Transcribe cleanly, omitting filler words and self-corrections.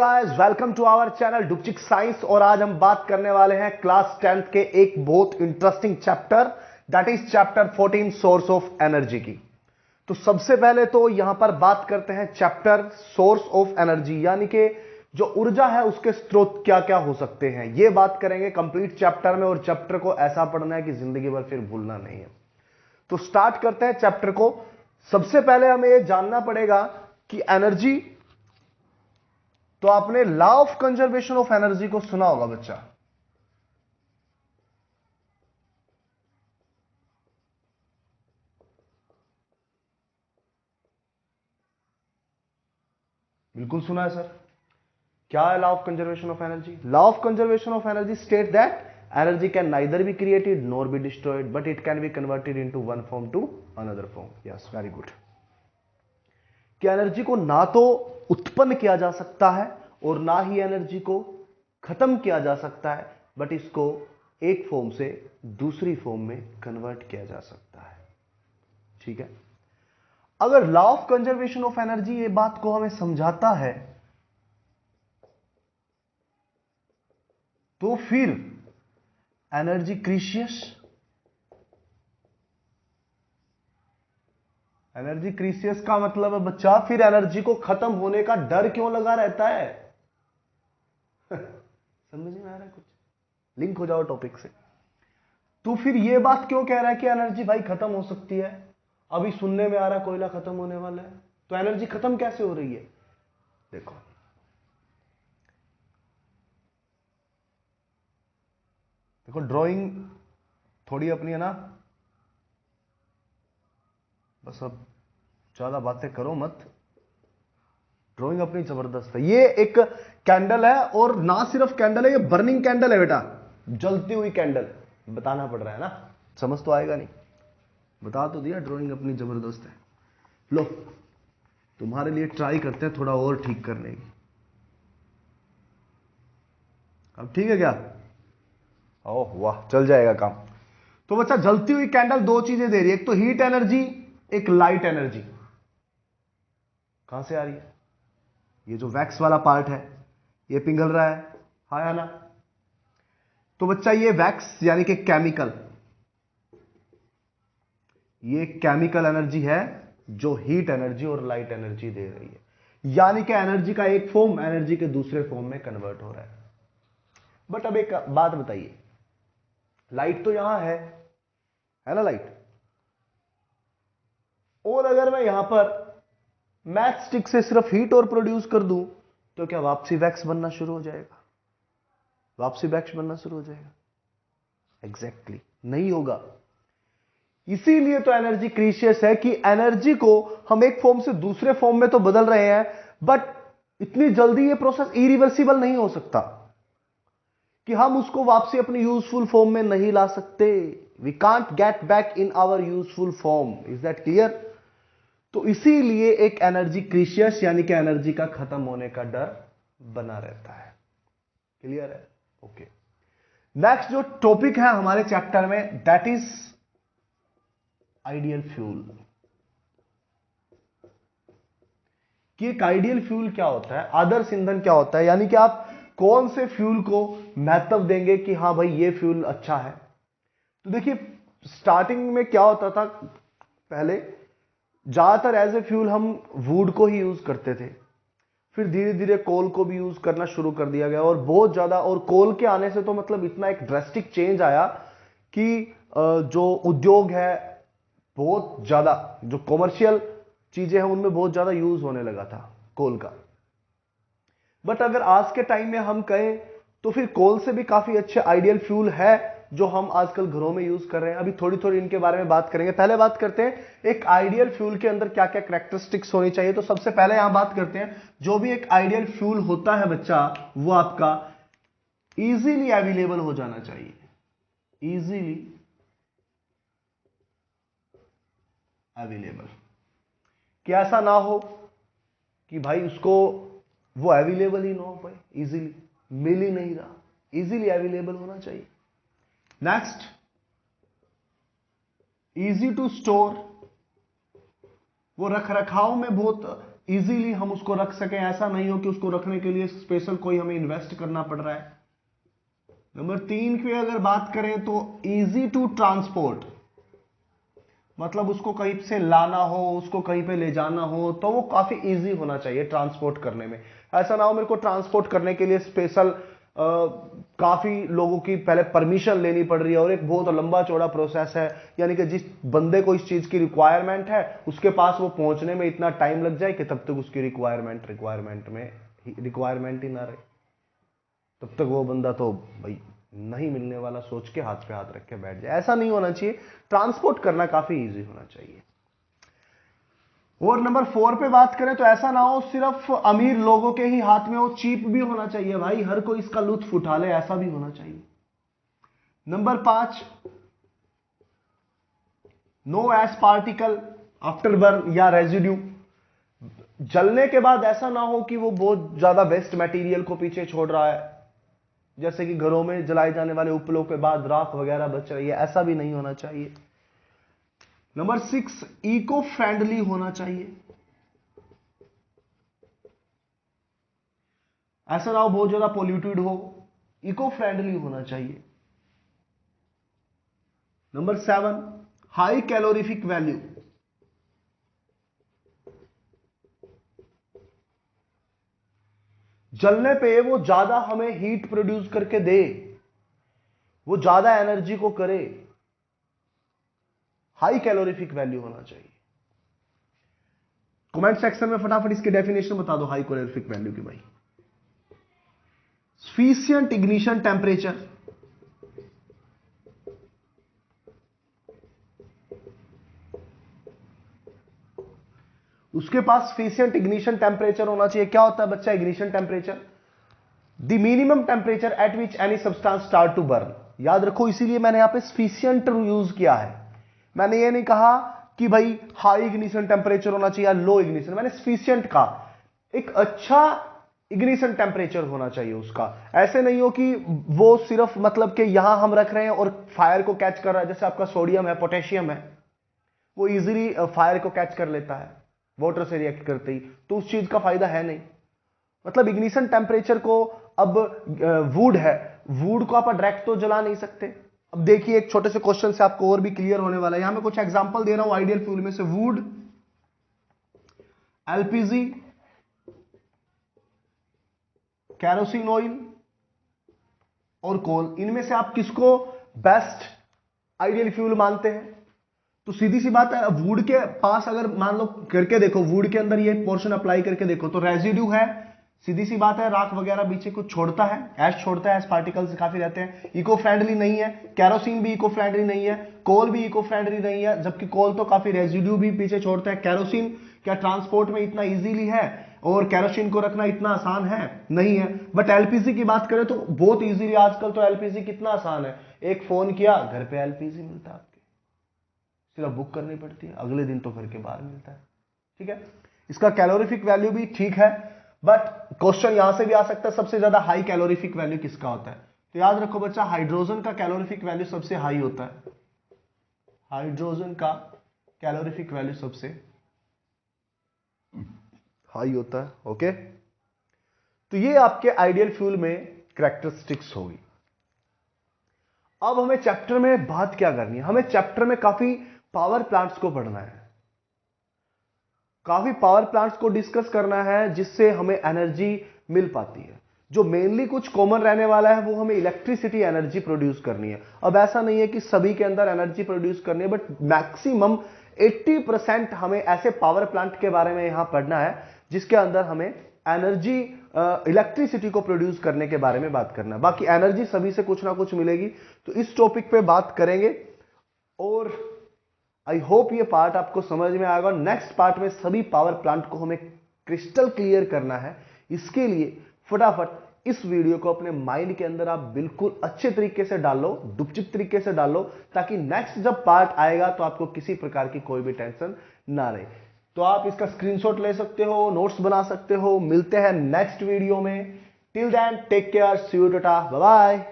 Guys, welcome to our channel डुपचिक science. और आज हम बात करने वाले हैं क्लास 10th के एक बहुत interesting chapter, that is chapter 14 source of energy की। तो सबसे पहले तो यहां पर बात करते हैं चैप्टर सोर्स ऑफ एनर्जी, यानी कि जो ऊर्जा है उसके स्रोत क्या क्या हो सकते हैं, ये बात करेंगे कंप्लीट चैप्टर में। और चैप्टर को ऐसा पढ़ना है कि जिंदगी भर फिर भूलना नहीं है। तो स्टार्ट करते हैं चैप्टर को। सबसे पहले हमें यह जानना पड़ेगा कि एनर्जी, तो आपने law of conservation of energy को सुना होगा बच्चा। बिल्कुल सुना है सर। क्या है law of conservation of energy? Law of conservation of energy state that energy can neither be created nor be destroyed, but it can be converted into one form to another form. Yes, very good. कि energy को ना तो उत्पन्न किया जा सकता है और ना ही एनर्जी को खत्म किया जा सकता है, बट इसको एक फॉर्म से दूसरी फॉर्म में कन्वर्ट किया जा सकता है। ठीक है। अगर law of conservation of energy ये बात को हमें समझाता है, तो फिर एनर्जी क्रीशियस, एनर्जी क्रीशियस का मतलब है बच्चा, फिर एनर्जी को खत्म होने का डर क्यों लगा रहता है? समझ में आ रहा है? कुछ लिंक हो जाओ टॉपिक से। तो फिर यह बात क्यों कह रहा है कि एनर्जी भाई खत्म हो सकती है? अभी सुनने में आ रहा है कोयला खत्म होने वाला है, तो एनर्जी खत्म कैसे हो रही है? देखो, देखो ड्राइंग थोड़ी अपनी है ना, बस अब ज्यादा बातें करो मत। ड्राइंग अपनी जबरदस्त है। ये एक कैंडल है, और ना सिर्फ कैंडल है, ये बर्निंग कैंडल है बेटा, जलती हुई कैंडल। बताना पड़ रहा है ना, समझ तो आएगा नहीं। बता तो दिया, ड्राइंग अपनी जबरदस्त है। लो, तुम्हारे लिए ट्राई करते हैं थोड़ा और ठीक करने की। अब ठीक है क्या? ओह वाह, चल जाएगा काम। तो बच्चा, जलती हुई कैंडल दो चीजें दे रही है, एक तो हीट एनर्जी, एक लाइट एनर्जी। कहां से आ रही है? ये जो वैक्स वाला पार्ट है ये पिघल रहा है, हाँ या ना? तो बच्चा ये वैक्स यानी कि केमिकल, ये केमिकल एनर्जी है जो हीट एनर्जी और लाइट एनर्जी दे रही है। यानी कि एनर्जी का एक फॉर्म एनर्जी के दूसरे फॉर्म में कन्वर्ट हो रहा है। बट अब एक बात बताइए, लाइट तो यहां है ना लाइट, और अगर मैं यहां पर मैच स्टिक से सिर्फ हीट और प्रोड्यूस कर दूं, तो क्या वापसी वैक्स बनना शुरू हो जाएगा? वापसी वैक्स बनना शुरू हो जाएगा? एग्जैक्टली नहीं होगा। इसीलिए तो एनर्जी क्रीशियस है कि एनर्जी को हम एक फॉर्म से दूसरे फॉर्म में तो बदल रहे हैं, बट इतनी जल्दी ये प्रोसेस इरिवर्सिबल नहीं हो सकता कि हम उसको वापसी अपनी यूजफुल फॉर्म में नहीं ला सकते। We can't get back in our useful form. Is that clear? तो इसीलिए एक एनर्जी क्रीशियस यानी कि एनर्जी का खत्म होने का डर बना रहता है। क्लियर है? ओके। नेक्स्ट जो टॉपिक है हमारे चैप्टर में, दैट इज आइडियल फ्यूल। कि एक आइडियल फ्यूल क्या होता है, आदर्श ईंधन क्या होता है, यानी कि आप कौन से फ्यूल को महत्व देंगे कि हां भाई ये फ्यूल अच्छा है। तो देखिए, स्टार्टिंग में क्या होता था, पहले ज्यादातर एज ए फ्यूल हम वुड को ही यूज करते थे। फिर धीरे धीरे कोल को भी यूज करना शुरू कर दिया गया, और बहुत ज्यादा, और कोल के आने से तो मतलब इतना एक ड्रेस्टिक चेंज आया कि जो उद्योग है बहुत ज्यादा, जो कॉमर्शियल चीजें हैं उनमें बहुत ज्यादा यूज होने लगा था कोल का। बट अगर आज के टाइम में हम कहें तो फिर कोल से भी काफी अच्छे आइडियल फ्यूल है जो हम आजकल घरों में यूज कर रहे हैं। अभी थोड़ी थोड़ी इनके बारे में बात करेंगे। पहले बात करते हैं एक आइडियल फ्यूल के अंदर क्या क्या कैरेक्टरिस्टिक्स होनी चाहिए। तो सबसे पहले यहां बात करते हैं, जो भी एक आइडियल फ्यूल होता है बच्चा, वो आपका इजीली अवेलेबल हो जाना चाहिए। इजीली अवेलेबल, कि ऐसा ना हो कि भाई उसको वो अवेलेबल ही ना हो पाए, इजीली मिल ही नहीं रहा, इजीली अवेलेबल होना चाहिए। नेक्स्ट, इजी टू स्टोर, वो रख रखाव में बहुत इजीली हम उसको रख सकें, ऐसा नहीं हो कि उसको रखने के लिए स्पेशल कोई हमें इन्वेस्ट करना पड़ रहा है। नंबर 3 की अगर बात करें तो इजी टू ट्रांसपोर्ट, मतलब उसको कहीं से लाना हो, उसको कहीं पे ले जाना हो तो वो काफी इजी होना चाहिए ट्रांसपोर्ट करने में। ऐसा ना हो मेरे को ट्रांसपोर्ट करने के लिए स्पेशल काफी लोगों की पहले परमिशन लेनी पड़ रही है और एक बहुत लंबा चौड़ा प्रोसेस है, यानी कि जिस बंदे को इस चीज की रिक्वायरमेंट है उसके पास वो पहुंचने में इतना टाइम लग जाए कि तब तक उसकी रिक्वायरमेंट ही ना रहे, तब तक वो बंदा तो भाई नहीं मिलने वाला सोच के हाथ पे हाथ रख के बैठ जाए। ऐसा नहीं होना चाहिए, ट्रांसपोर्ट करना काफी इजी होना चाहिए। और नंबर 4 पे बात करें तो ऐसा ना हो सिर्फ अमीर लोगों के ही हाथ में हो, चीप भी होना चाहिए भाई, हर कोई इसका लुत्फ उठा ले, ऐसा भी होना चाहिए। Number 5, no ash particle after burn या रेजिड्यू, जलने के बाद ऐसा ना हो कि वो बहुत ज्यादा वेस्ट मटेरियल को पीछे छोड़ रहा है, जैसे कि घरों में जलाए जाने वाले उपलों के बाद राख वगैरह बच रही है, ऐसा भी नहीं होना चाहिए। नंबर 6, इको फ्रेंडली होना चाहिए, ऐसा ना हो बहुत ज्यादा पोल्यूटेड हो, इको फ्रेंडली होना चाहिए। नंबर 7, हाई कैलोरीफिक वैल्यू, जलने पे वो ज्यादा हमें हीट प्रोड्यूस करके दे, वो ज्यादा एनर्जी को करे, हाई कैलोरीफिक वैल्यू होना चाहिए। कमेंट सेक्शन में फटाफट इसकी डेफिनेशन बता दो हाई कैलोरीफिक वैल्यू की भाई। सफिशिएंट इग्निशन टेम्परेचर, उसके पास सफिशिएंट इग्निशन टेम्परेचर होना चाहिए। क्या होता है बच्चा ignition temperature? The minimum temperature at which any substance start to burn. याद रखो, इसीलिए मैंने यहां पे सफिशिएंट यूज किया है, मैंने ये नहीं कहा कि भाई हाई इग्निशन टेम्परेचर होना चाहिए या लो इग्निशन, मैंने सफिशिएंट कहा। एक अच्छा इग्निशन टेम्परेचर होना चाहिए उसका, ऐसे नहीं हो कि वो सिर्फ मतलब कि यहां हम रख रहे हैं और फायर को कैच कर रहा है, जैसे आपका सोडियम है, पोटेशियम है, वो इजीली फायर को कैच कर लेता है वाटर से रिएक्ट करते ही, तो उस चीज का फायदा है नहीं। मतलब इग्निशन टेम्परेचर को, अब वुड है, वुड को आप डायरेक्ट तो जला नहीं सकते। अब देखिए एक छोटे से क्वेश्चन से आपको और भी क्लियर होने वाला है, यहां मैं कुछ एग्जांपल दे रहा हूं आइडियल फ्यूल में से। वुड, एलपीजी, कैरोसिन ऑयल और कोल, इनमें से आप किसको बेस्ट आइडियल फ्यूल मानते हैं? तो सीधी सी बात है, वुड के पास अगर मान लो करके देखो, वुड के अंदर ये पोर्शन अप्लाई करके देखो तो रेजिड्यू है, सीधी सी बात है, राख वगैरह पीछे कुछ छोड़ता है, ऐश छोड़ता है, ऐश पार्टिकल्स काफी रहते हैं, इको फ्रेंडली नहीं है। कैरोसिन भी इको फ्रेंडली नहीं है, कोल भी इको फ्रेंडली नहीं है, जबकि कोल तो काफी रेजिड्यू भी पीछे छोड़ता है। कैरोसिन क्या ट्रांसपोर्ट में इतना इजीली है और कैरोसिन को रखना इतना आसान है? नहीं है। बट एलपीजी की बात करें तो बहुत इजीली, आजकल तो एलपीजी कितना आसान है, एक फोन किया घर पे एलपीजी मिलता है, सिर्फ बुक करनी पड़ती है, अगले दिन तो घर के बाहर मिलता है। ठीक है, इसका कैलोरीफिक वैल्यू भी ठीक है, बट क्वेश्चन यहां से भी आ सकता है सबसे ज्यादा हाई कैलोरीफिक वैल्यू किसका होता है? तो याद रखो बच्चा, हाइड्रोजन का कैलोरीफिक वैल्यू सबसे हाई होता है, हाइड्रोजन का कैलोरीफिक वैल्यू सबसे हाई होता है। ओके, तो ये आपके आइडियल फ्यूल में कैरेक्टरिस्टिक्स होगी। अब हमें चैप्टर में बात क्या करनी है? हमें चैप्टर में काफी पावर प्लांट्स को पढ़ना है, काफी पावर प्लांट्स को डिस्कस करना है जिससे हमें एनर्जी मिल पाती है। जो मेनली कुछ कॉमन रहने वाला है वो हमें इलेक्ट्रिसिटी एनर्जी प्रोड्यूस करनी है। अब ऐसा नहीं है कि सभी के अंदर एनर्जी प्रोड्यूस करनी है, बट मैक्सिमम 80% हमें ऐसे पावर प्लांट के बारे में यहां पढ़ना है जिसके अंदर हमें एनर्जी, इलेक्ट्रिसिटी को प्रोड्यूस करने के बारे में बात करना है। बाकी एनर्जी सभी से कुछ ना कुछ मिलेगी, तो इस टॉपिक पे बात करेंगे और आई होप ये पार्ट आपको समझ में आएगा। नेक्स्ट पार्ट में सभी पावर प्लांट को हमें क्रिस्टल क्लियर करना है। इसके लिए फटाफट इस वीडियो को अपने माइंड के अंदर आप बिल्कुल अच्छे तरीके से डाल लो, डुपचिक तरीके से डाल लो, ताकि नेक्स्ट जब पार्ट आएगा तो आपको किसी प्रकार की कोई भी टेंशन ना रहे। तो आप इसका स्क्रीनशॉट ले सकते हो, नोट्स बना सकते हो। मिलते हैं नेक्स्ट वीडियो में। Till then take care, see you, tata, bye bye.